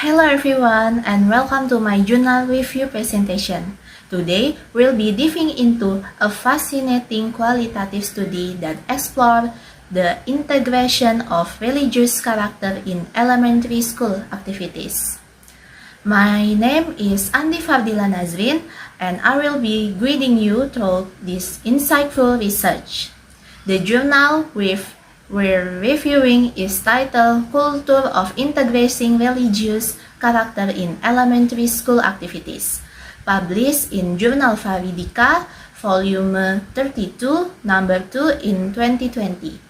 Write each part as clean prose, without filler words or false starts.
Hello everyone and welcome to my journal review presentation. Today we'll be diving into a fascinating qualitative study that explores the integration of religious character in elementary school activities. My name is Andi Fardila Nazrin and I will be guiding you through this insightful research. The journal we're reviewing is titled Culture of Integrating Religious Character in Elementary School Activities, published in Journal Varidika, Volume 32, Number 2 in 2020.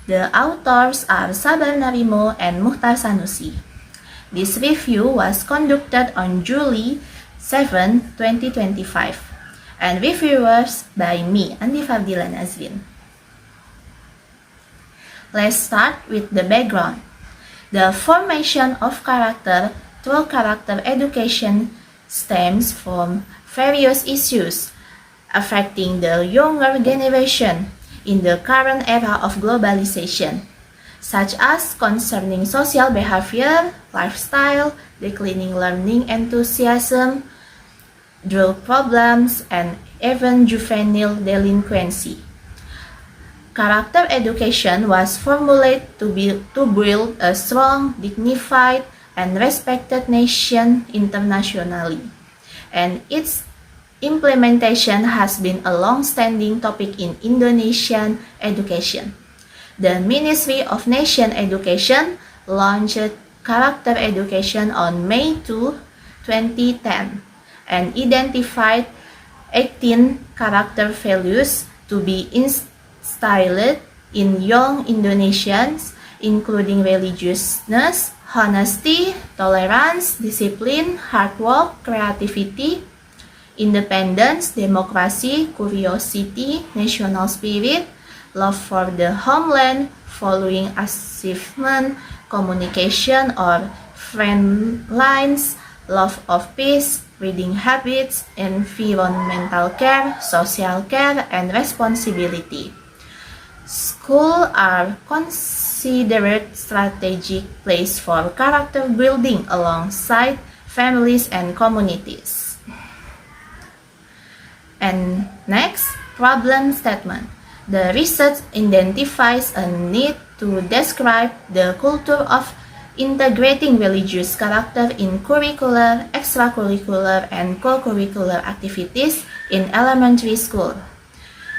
The authors are Sabar Narimo and Muhtar Sanusi. This review was conducted on July 7, 2025, and reviewers by me, Andi Fardila Nazrin. Let's start with the background. The formation of character through character education stems from various issues affecting the younger generation in the current era of globalization, such as concerning social behavior, lifestyle, declining learning enthusiasm, drug problems, and even juvenile delinquency. Character education was formulated to build a strong, dignified, and respected nation internationally, and its implementation has been a long-standing topic in Indonesian education. The Ministry of Nation Education launched character education on May 2, 2010, and identified 18 character values to be instilled in young Indonesians, including religiousness, honesty, tolerance, discipline, hard work, creativity, independence, democracy, curiosity, national spirit, love for the homeland, following achievement, communication or friend lines, love of peace, reading habits, environmental care, social care, and responsibility. Schools are considered strategic place for character building alongside families and communities. And next, problem statement. The research identifies a need to describe the culture of integrating religious character in curricular, extracurricular, and co-curricular activities in elementary school.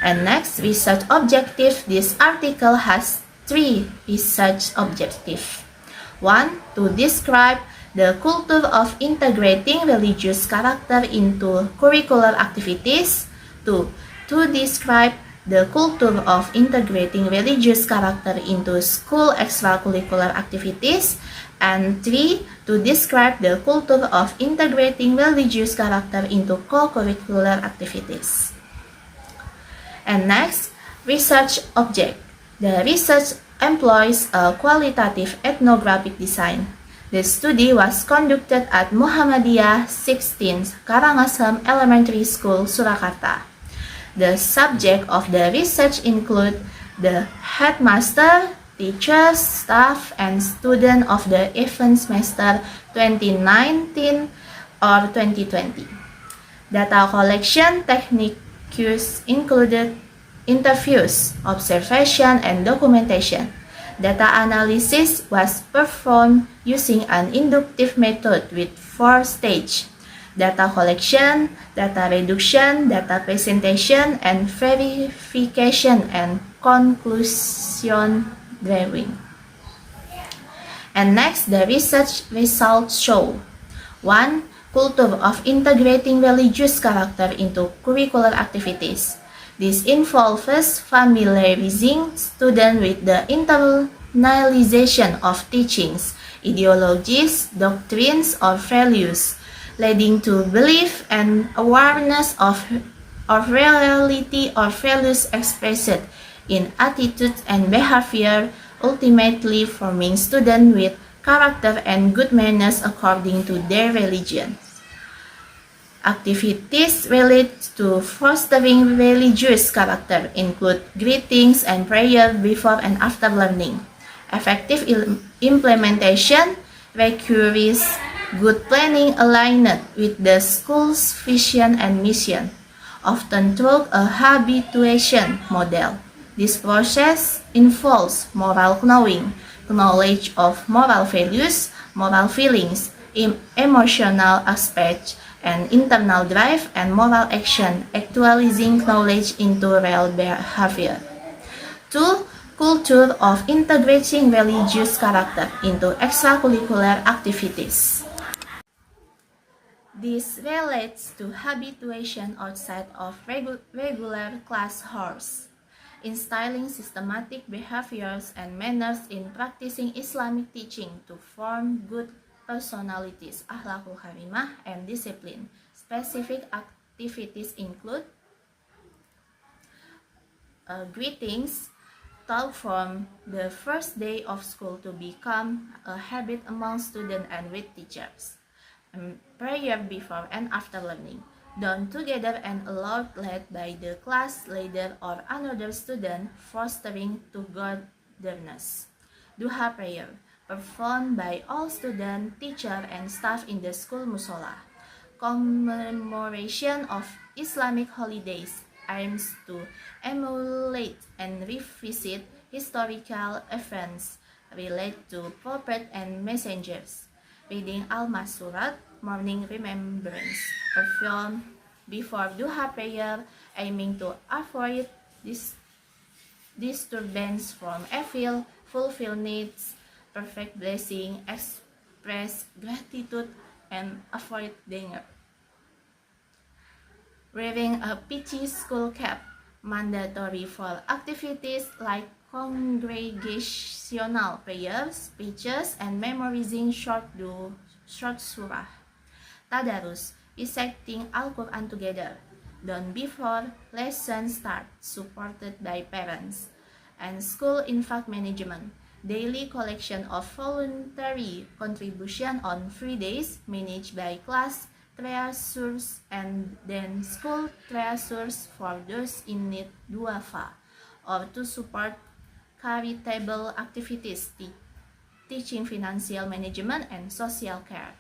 And next, research objective. This article has 3 research objectives. 1. To describe the culture of integrating religious character into curricular activities. 2. To describe the culture of integrating religious character into school extracurricular activities. And 3. To describe the culture of integrating religious character into co-curricular activities. And next, research object. The research employs a qualitative ethnographic design. The study was conducted at Muhammadiyah 16th Karangasem Elementary School, Surakarta. The subject of the research include the headmaster, teachers, staff, and students of the event semester 2019 or 2020. Data collection techniques included interviews, observation, and documentation. Data analysis was performed using an inductive method with 4 stages: data collection, data reduction, data presentation, and verification and conclusion drawing. And next, the research results show 1. Culture of integrating religious character into curricular activities. This involves familiarizing students with the internalization of teachings, ideologies, doctrines, or values, leading to belief and awareness of reality or values expressed in attitudes and behavior, ultimately forming students with character and good manners according to their religion. Activities related to fostering religious character include greetings and prayer before and after learning. Effective implementation requires Good planning aligned with the school's vision and mission, often through a habituation model. This process involves moral knowing, knowledge of moral values, moral feelings, emotional aspects, and internal drive and moral action, actualizing knowledge into real behavior. 2. Culture of integrating religious character into extracurricular activities. This relates to habituation outside of regular class hours, instilling systematic behaviors and manners in practicing Islamic teaching to form good personalities, akhlakul karimah, and discipline. Specific activities include greetings, taught from the first day of school to become a habit among students and with teachers. Prayer before and after learning, done together and aloud led by the class leader or another student, fostering togetherness. Duha prayer, performed by all students, teacher, and staff in the school musola. Commemoration of Islamic holidays aims to emulate and revisit historical events related to prophets and messengers. Reading Al-Masurat, morning remembrance, performed before Duha prayer, aiming to avoid disturbance from evil, fulfill needs, perfect blessing, express gratitude, and avoid danger. Wearing a peachy school cap, mandatory for activities like congregational prayers, speeches, and memorizing short surah. Tadarus, reciting Al-Quran together, done before lesson start, supported by parents. And school infaq management, daily collection of voluntary contribution on free days managed by class treasures and then school treasures for those in need duafa, or to support charitable activities, teaching financial management and social care,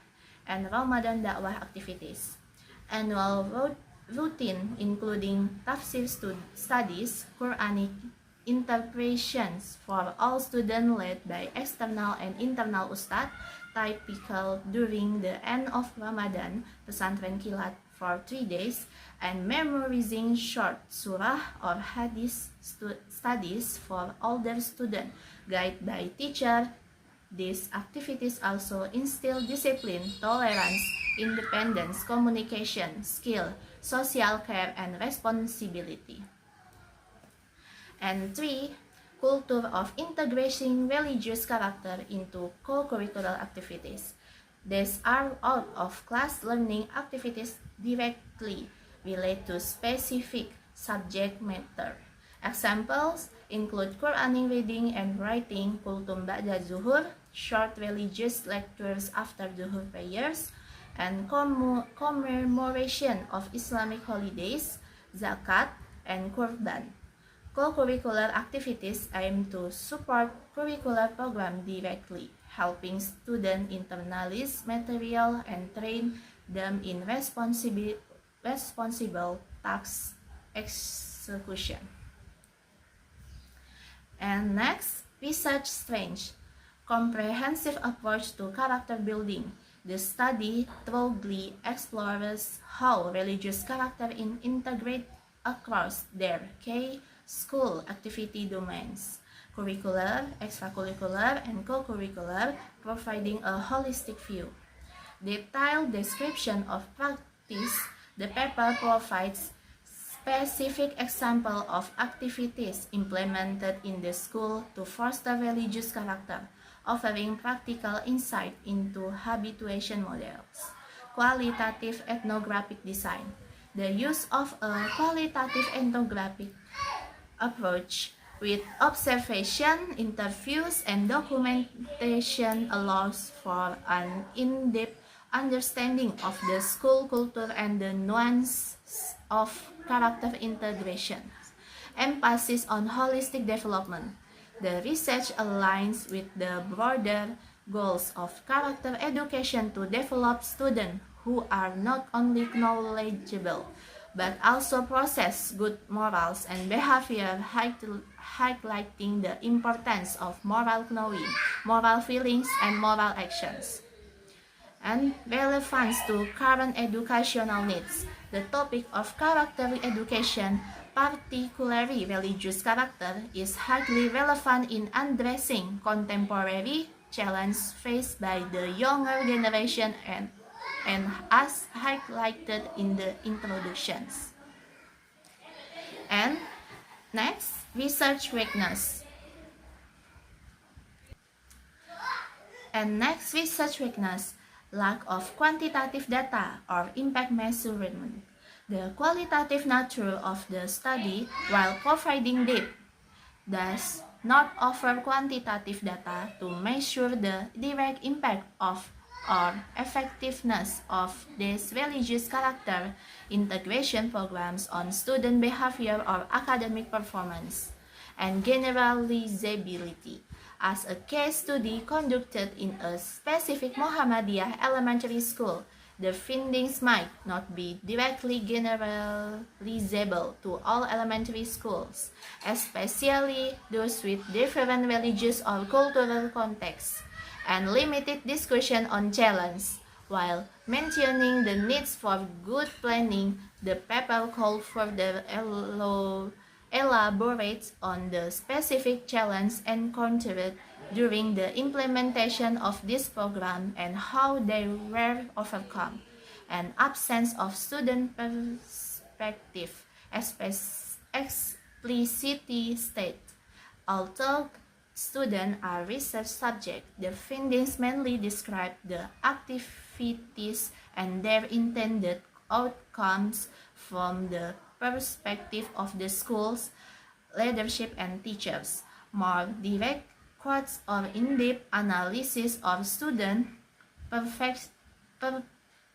and Ramadan dakwah activities. Annual routine including tafsir studies, Quranic interpretations for all students led by external and internal ustad, typical during the end of Ramadan, pesantren kilat for 3 days, and memorizing short surah or hadith studies for older students, guided by teacher. These activities also instill discipline, tolerance, independence, communication, skill, social care, and responsibility. And 3. Culture of integrating religious character into co-curricular activities. These are out of class learning activities directly relate to specific subject matter. Examples include Quranic reading and writing, kultum ba'da zuhur, short religious lectures after zuhur prayers, and commemoration of Islamic holidays, zakat, and kurban. Co-curricular activities aim to support curricular program directly, helping students internalize material and train them in responsible task execution. And next, research strength, comprehensive approach to character building. The study thoroughly explores how religious character integrate across their school activity domains, curricular, extracurricular, and co-curricular, providing a holistic view. Detailed description of practice, the paper provides specific example of activities implemented in the school to foster religious character, offering practical insight into habituation models. Qualitative ethnographic design. The use of a qualitative ethnographic approach with observation, interviews, and documentation allows for an in-depth understanding of the school culture and the nuances of character integration. Emphasis on holistic development. The research aligns with the broader Goals of character education to develop students who are not only knowledgeable but also possess good morals and behavior, highlighting the importance of moral knowing, moral feelings, and moral actions. And relevance to current educational needs. The topic of character education, particularly religious character, is highly relevant in addressing contemporary challenges faced by the younger generation and as highlighted in the introductions. And next, research weakness. Lack of quantitative data or impact measurement. The qualitative nature of the study, while providing deep, does not offer quantitative data to measure the direct impact of or effectiveness of these religious character integration programs on student behavior or academic performance, and generalizability. As a case study conducted in a specific Muhammadiyah elementary school, the findings might not be directly generalizable to all elementary schools, especially those with different religious or cultural contexts, and limited discussion on challenge. While mentioning the needs for good planning, the paper called for the elaborates on the specific challenge encountered during the implementation of this program and how they were overcome, an absence of student perspective explicitly state. Although students are research subjects, the findings mainly describe the activities and their intended outcomes from the perspective of the school's leadership and teachers. More direct quotes or in-depth analysis of student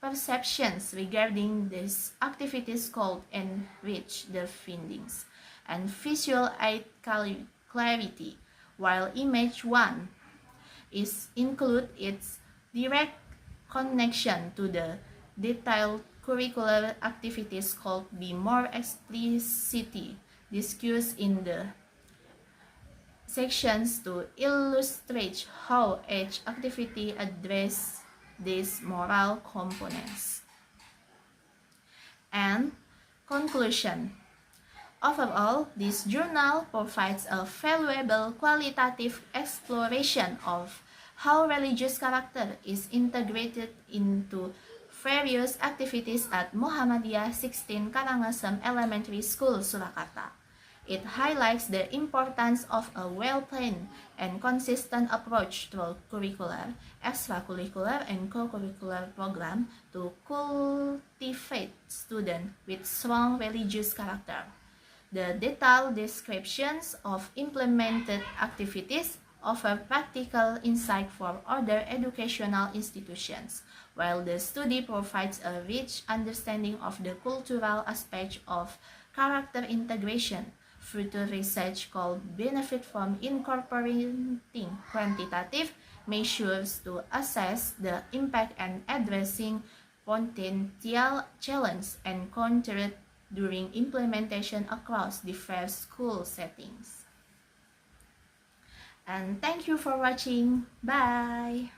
perceptions regarding these activities could enrich the findings. And visual aid clarity, while image 1 is include its direct connection to the detailed curricular activities could be more explicitly discussed in the sections to illustrate how each activity addresses these moral components. And conclusion. Overall, this journal provides a valuable qualitative exploration of how religious character is integrated into various activities at Muhammadiyah 16 Karangasem Elementary School, Surakarta. It highlights the importance of a well-planned and consistent approach to curricular, extracurricular, and co-curricular program to cultivate students with strong religious character. The detailed descriptions of implemented activities offer practical insight for other educational institutions, while the study provides a rich understanding of the cultural aspect of character integration. Future research could benefit from incorporating quantitative measures to assess the impact and addressing potential challenges encountered during implementation across diverse school settings. And thank you for watching. Bye!